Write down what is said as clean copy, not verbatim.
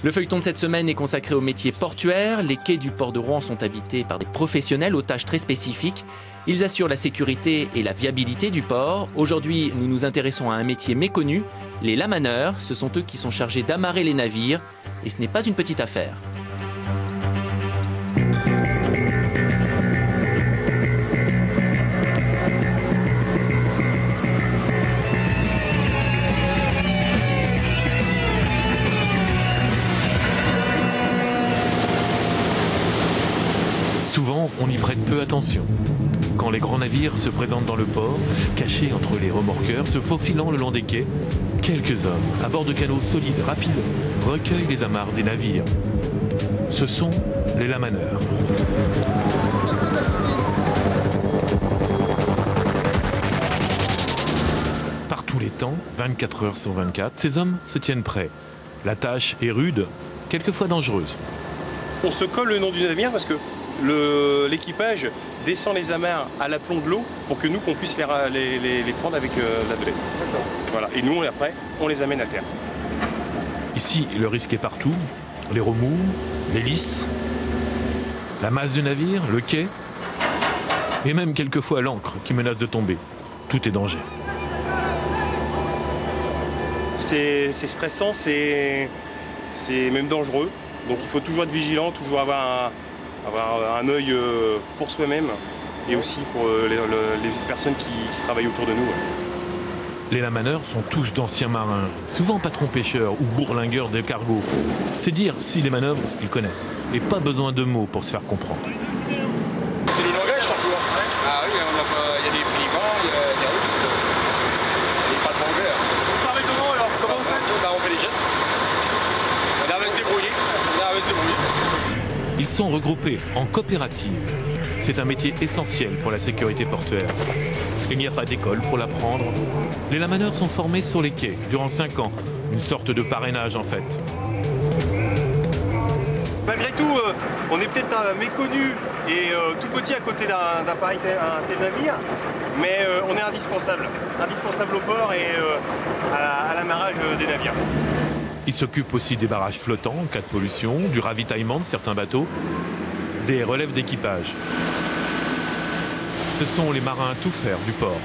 Le feuilleton de cette semaine est consacré aux métiers portuaires. Les quais du port de Rouen sont habités par des professionnels aux tâches très spécifiques. Ils assurent la sécurité et la viabilité du port. Aujourd'hui, nous nous intéressons à un métier méconnu, les lamaneurs. Ce sont eux qui sont chargés d'amarrer les navires. Et ce n'est pas une petite affaire. Souvent, on y prête peu attention. Quand les grands navires se présentent dans le port, cachés entre les remorqueurs, se faufilant le long des quais, quelques hommes, à bord de canots solides, rapides, recueillent les amarres des navires. Ce sont les lamaneurs. Par tous les temps, 24 heures sur 24, ces hommes se tiennent prêts. La tâche est rude, quelquefois dangereuse. On se colle le nom du navire parce que l'équipage descend les amarres à l'aplomb de l'eau pour que nous, qu'on puisse les prendre avec la belette. Voilà. Et nous, après, on les amène à terre. Ici, le risque est partout. Les remous, les lisses, la masse du navire, le quai, et même quelquefois l'ancre qui menace de tomber. Tout est danger. C'est stressant, c'est même dangereux. Donc il faut toujours être vigilant, toujours avoir un œil pour soi-même et aussi pour les personnes qui travaillent autour de nous. Les lamaneurs sont tous d'anciens marins, souvent patrons pêcheurs ou bourlingueurs de cargos. C'est dire si les manœuvres, ils connaissent. Et pas besoin de mots pour se faire comprendre. C'est les langages surtout. Ah oui, il y a des filigans, il y a des russes, il n'y a pas de anglais. Vous parlez comment alors? Comment on fait? On fait les gestes. On arrive à se débrouiller. Ils sont regroupés en coopérative. C'est un métier essentiel pour la sécurité portuaire. Il n'y a pas d'école pour l'apprendre. Les lamaneurs sont formés sur les quais durant 5 ans. Une sorte de parrainage en fait. Malgré tout, on est peut-être méconnu et tout petit à côté d'un tel navire, mais on est indispensable. Indispensable au port et à l'amarrage des navires. Ils s'occupent aussi des barrages flottants en cas de pollution, du ravitaillement de certains bateaux, des relèves d'équipage. Ce sont les marins à tout faire du port.